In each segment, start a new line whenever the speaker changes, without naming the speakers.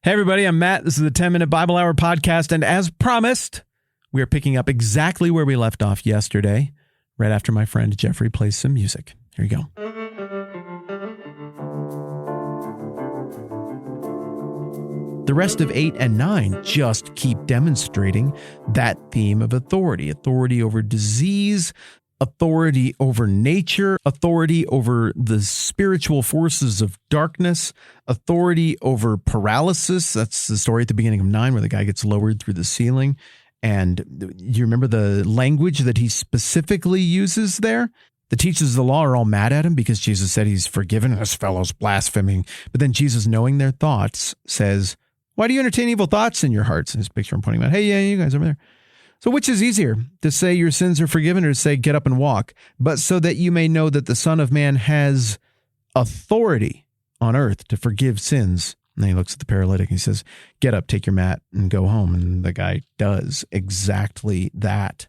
Hey, everybody, I'm Matt. This is the 10-Minute Bible Hour podcast, and as promised, we are picking up exactly where we left off yesterday, right after my friend Jeffrey plays some music. Here you go. The rest of 8 and 9 just keep demonstrating that theme of authority. Authority over disease, authority over nature, authority over the spiritual forces of darkness, authority over paralysis. That's the story at the beginning of 9 where the guy gets lowered through the ceiling. And you remember the language that he specifically uses there? The teachers of the law are all mad at him because Jesus said he's forgiven and this fellow's blaspheming. But then Jesus, knowing their thoughts, says, "Why do you entertain evil thoughts in your hearts?" And his picture I'm pointing out, hey, yeah, you guys over there. So which is easier, to say your sins are forgiven or to say get up and walk? But so that you may know that the Son of Man has authority on earth to forgive sins. And then he looks at the paralytic and he says, get up, take your mat, and go home. And the guy does exactly that.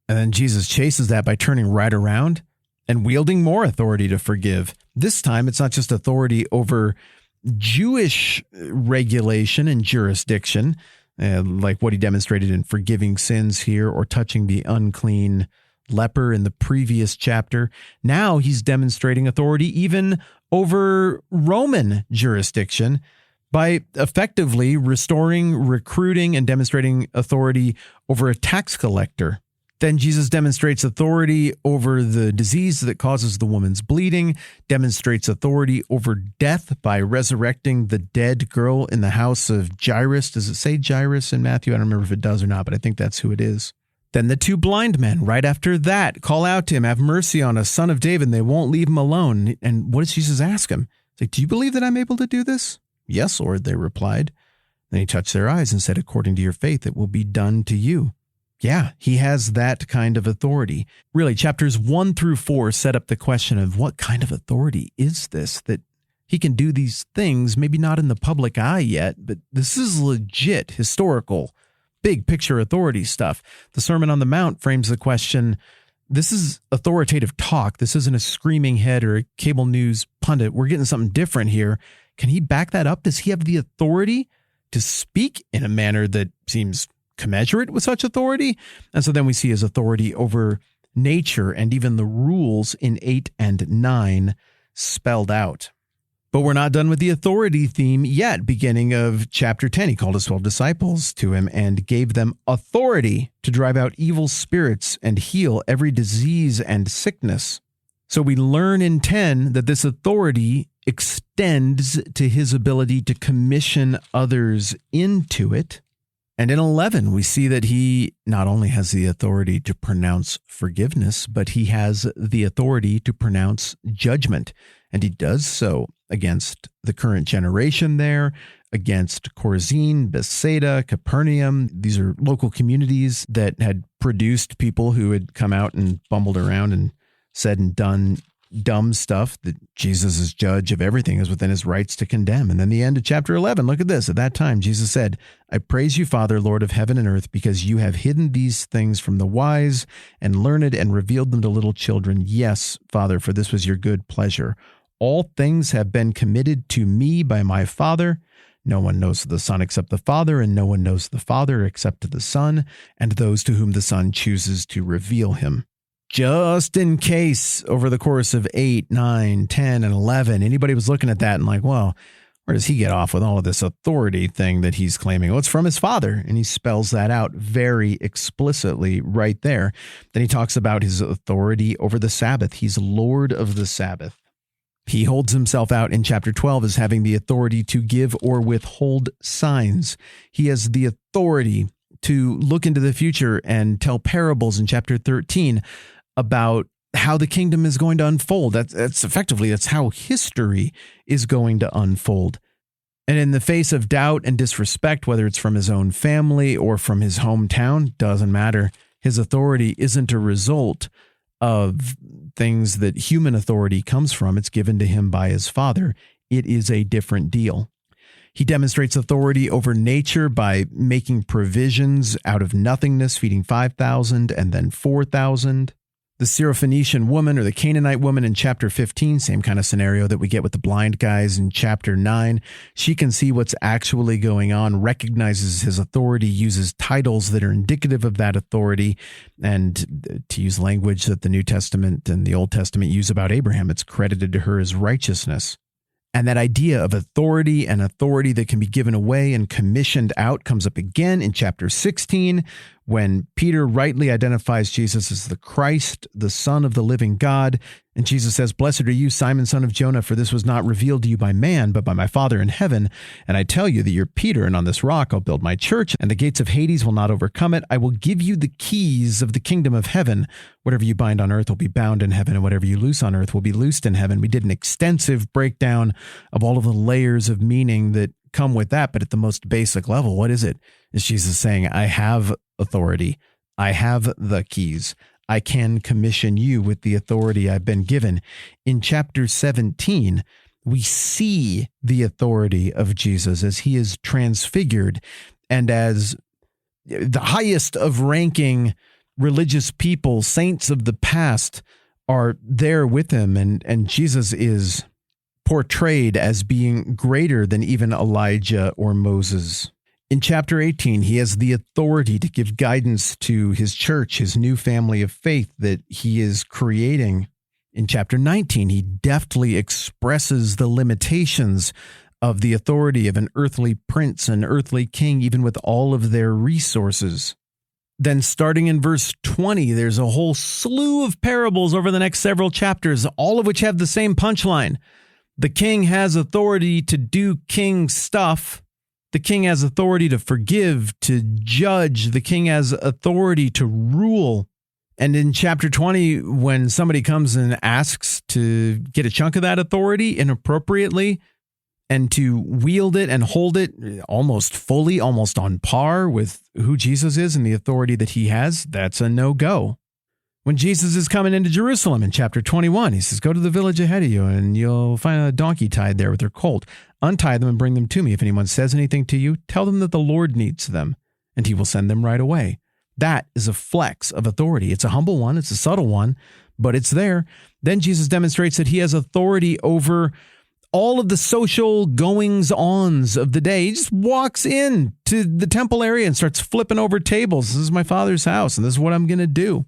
And then Jesus chases that by turning right around and wielding more authority to forgive. This time, it's not just authority over Jewish regulation and jurisdiction, like what he demonstrated in forgiving sins here or touching the unclean leper in the previous chapter. Now he's demonstrating authority even over Roman jurisdiction by effectively restoring, recruiting, and demonstrating authority over a tax collector. Then Jesus demonstrates authority over the disease that causes the woman's bleeding, demonstrates authority over death by resurrecting the dead girl in the house of Jairus. Does it say Jairus in Matthew? I don't remember if it does or not, but I think that's who it is. Then the 2 blind men, right after that, call out to him, have mercy on us, Son of David, and they won't leave him alone. And what does Jesus ask him? He's like, do you believe that I'm able to do this? Yes, Lord, they replied. Then he touched their eyes and said, according to your faith, it will be done to you. Yeah, he has that kind of authority. Really, chapters 1 through 4 set up the question of what kind of authority is this, that he can do these things, maybe not in the public eye yet, but this is legit, historical, big picture authority stuff. The Sermon on the Mount frames the question, this is authoritative talk. This isn't a screaming head or a cable news pundit. We're getting something different here. Can he back that up? Does he have the authority to speak in a manner that seems commensurate with such authority? And so then we see his authority over nature and even the rules in 8 and 9 spelled out. But we're not done with the authority theme yet. Beginning of chapter 10, he called his 12 disciples to him and gave them authority to drive out evil spirits and heal every disease and sickness. So we learn in 10 that this authority extends to his ability to commission others into it. And in 11, we see that he not only has the authority to pronounce forgiveness, but he has the authority to pronounce judgment. And he does so against the current generation there, against Chorazin, Bethsaida, Capernaum. These are local communities that had produced people who had come out and bumbled around and said and done dumb stuff that Jesus, as judge of everything, is within his rights to condemn. And then the end of chapter 11, look at this. At that time, Jesus said, I praise you, Father, Lord of heaven and earth, because you have hidden these things from the wise and learned and revealed them to little children. Yes, Father, for this was your good pleasure. All things have been committed to me by my Father. No one knows the Son except the Father, and no one knows the Father except the Son, and those to whom the Son chooses to reveal him. Just in case over the course of 8, 9, 10, and 11, anybody was looking at that and like, well, where does he get off with all of this authority thing that he's claiming? Well, it's from his Father, and he spells that out very explicitly right there. Then he talks about his authority over the Sabbath. He's Lord of the Sabbath. He holds himself out in chapter 12 as having the authority to give or withhold signs. He has the authority to look into the future and tell parables in chapter 13 about how the kingdom is going to unfold. That's effectively how history is going to unfold. And in the face of doubt and disrespect, whether it's from his own family or from his hometown, doesn't matter. His authority isn't a result of things that human authority comes from. It's given to him by his Father. It is a different deal. He demonstrates authority over nature by making provisions out of nothingness, feeding 5,000 and then 4,000. The Syrophoenician woman or the Canaanite woman in chapter 15, same kind of scenario that we get with the blind guys in chapter 9. She can see what's actually going on, recognizes his authority, uses titles that are indicative of that authority, and to use language that the New Testament and the Old Testament use about Abraham, it's credited to her as righteousness. And that idea of authority and authority that can be given away and commissioned out comes up again in chapter 16 when Peter rightly identifies Jesus as the Christ, the Son of the living God. And Jesus says, "Blessed are you, Simon, son of Jonah, for this was not revealed to you by man, but by my Father in heaven. And I tell you that you're Peter, and on this rock I'll build my church, and the gates of Hades will not overcome it. I will give you the keys of the kingdom of heaven. Whatever you bind on earth will be bound in heaven, and whatever you loose on earth will be loosed in heaven." We did an extensive breakdown of all of the layers of meaning that come with that, but at the most basic level, what is it? Is Jesus saying, I have authority. I have the keys. I can commission you with the authority I've been given. In chapter 17, we see the authority of Jesus as he is transfigured and as the highest of ranking religious people, saints of the past, are there with him, and Jesus is portrayed as being greater than even Elijah or Moses. In chapter 18, he has the authority to give guidance to his church, his new family of faith that he is creating. In chapter 19, he deftly expresses the limitations of the authority of an earthly prince, an earthly king, even with all of their resources. Then starting in verse 20, there's a whole slew of parables over the next several chapters, all of which have the same punchline. The king has authority to do king stuff. The king has authority to forgive, to judge. The king has authority to rule. And in chapter 20, when somebody comes and asks to get a chunk of that authority inappropriately and to wield it and hold it almost fully, almost on par with who Jesus is and the authority that he has, that's a no-go. When Jesus is coming into Jerusalem in chapter 21, he says, "Go to the village ahead of you, and you'll find a donkey tied there with her colt. Untie them and bring them to me. If anyone says anything to you, tell them that the Lord needs them, and he will send them right away." That is a flex of authority. It's a humble one. It's a subtle one, but it's there. Then Jesus demonstrates that he has authority over all of the social goings-ons of the day. He just walks in to the temple area and starts flipping over tables. "This is my Father's house, and this is what I'm going to do."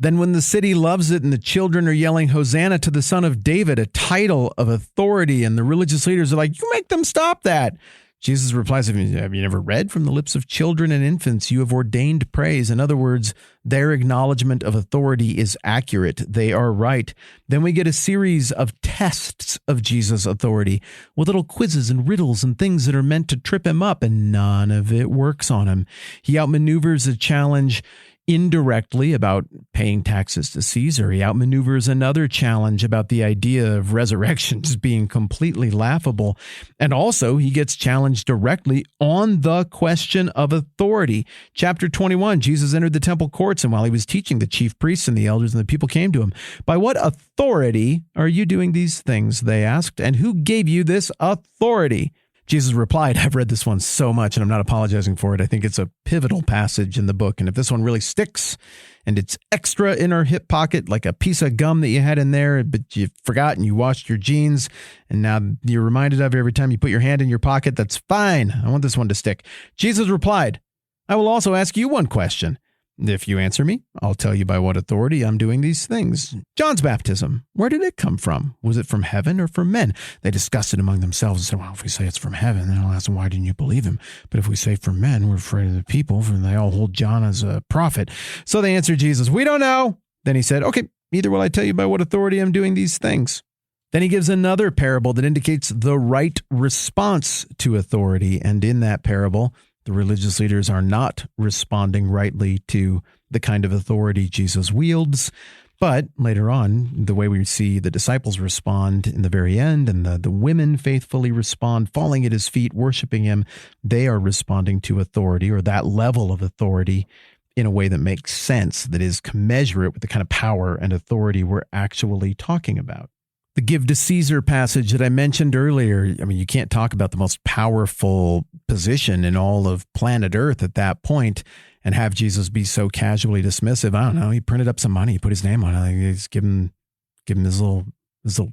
Then when the city loves it and the children are yelling, "Hosanna to the Son of David," a title of authority, and the religious leaders are like, "You make them stop that." Jesus replies, "Have you never read from the lips of children and infants, you have ordained praise?" In other words, their acknowledgement of authority is accurate. They are right. Then we get a series of tests of Jesus' authority with little quizzes and riddles and things that are meant to trip him up, and none of it works on him. He outmaneuvers a challenge indirectly about paying taxes to Caesar. He outmaneuvers another challenge about the idea of resurrection just being completely laughable. And also, he gets challenged directly on the question of authority. Chapter 21, Jesus entered the temple courts, and while he was teaching, the chief priests and the elders and the people came to him. "By what authority are you doing these things?" they asked. "And who gave you this authority?" Jesus replied, I've read this one so much, and I'm not apologizing for it. I think it's a pivotal passage in the book. And if this one really sticks and it's extra in our hip pocket, like a piece of gum that you had in there, but you forgot and you washed your jeans, and now you're reminded of it every time you put your hand in your pocket, that's fine. I want this one to stick. Jesus replied, "I will also ask you one question. If you answer me, I'll tell you by what authority I'm doing these things. John's baptism, where did it come from? Was it from heaven or from men?" They discussed it among themselves and said, "Well, if we say it's from heaven, then I'll ask them, why didn't you believe him? But if we say from men, we're afraid of the people, for they all hold John as a prophet." So they answered Jesus, "We don't know." Then he said, "Okay, neither will I tell you by what authority I'm doing these things." Then he gives another parable that indicates the right response to authority. And in that parable, the religious leaders are not responding rightly to the kind of authority Jesus wields. But later on, the way we see the disciples respond in the very end, and the women faithfully respond, falling at his feet, worshiping him, they are responding to authority, or that level of authority, in a way that makes sense, that is commensurate with the kind of power and authority we're actually talking about. The give to Caesar passage that I mentioned earlier, I mean, you can't talk about the most powerful position in all of planet Earth at that point, and have Jesus be so casually dismissive. I don't know. He printed up some money, he put his name on it. He's give him his little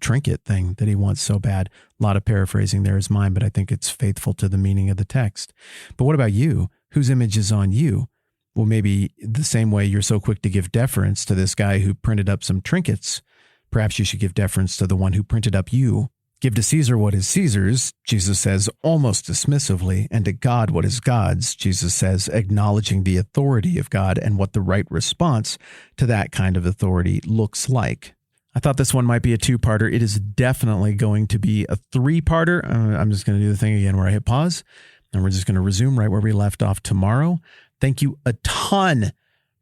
trinket thing that he wants so bad. A lot of paraphrasing there is mine, but I think it's faithful to the meaning of the text. But what about you? Whose image is on you? Well, maybe the same way you're so quick to give deference to this guy who printed up some trinkets, perhaps you should give deference to the one who printed up you. Give to Caesar what is Caesar's, Jesus says almost dismissively, and to God what is God's, Jesus says, acknowledging the authority of God and what the right response to that kind of authority looks like. I thought this one might be a two-parter. It is definitely going to be a three-parter. I'm just going to do the thing again where I hit pause, and we're just going to resume right where we left off tomorrow. Thank you a ton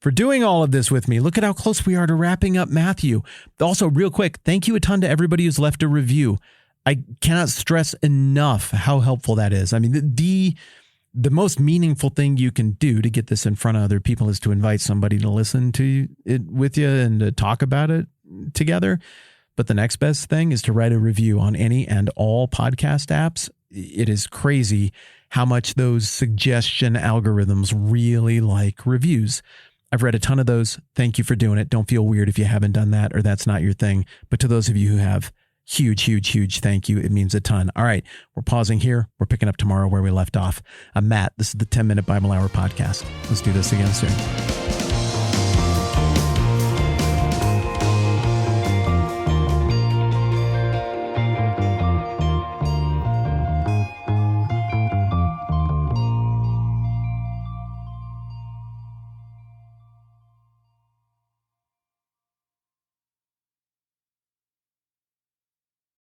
for doing all of this with me. Look at how close we are to wrapping up Matthew. Also, real quick, thank you a ton to everybody who's left a review. I cannot stress enough how helpful that is. I mean, the most meaningful thing you can do to get this in front of other people is to invite somebody to listen to it with you and to talk about it together. But the next best thing is to write a review on any and all podcast apps. It is crazy how much those suggestion algorithms really like reviews. I've read a ton of those. Thank you for doing it. Don't feel weird if you haven't done that or that's not your thing. But to those of you who have, huge thank you. It means a ton. All right, we're pausing here. We're picking up tomorrow where we left off. I'm Matt. This is the 10-Minute Bible Hour podcast. Let's do this again soon.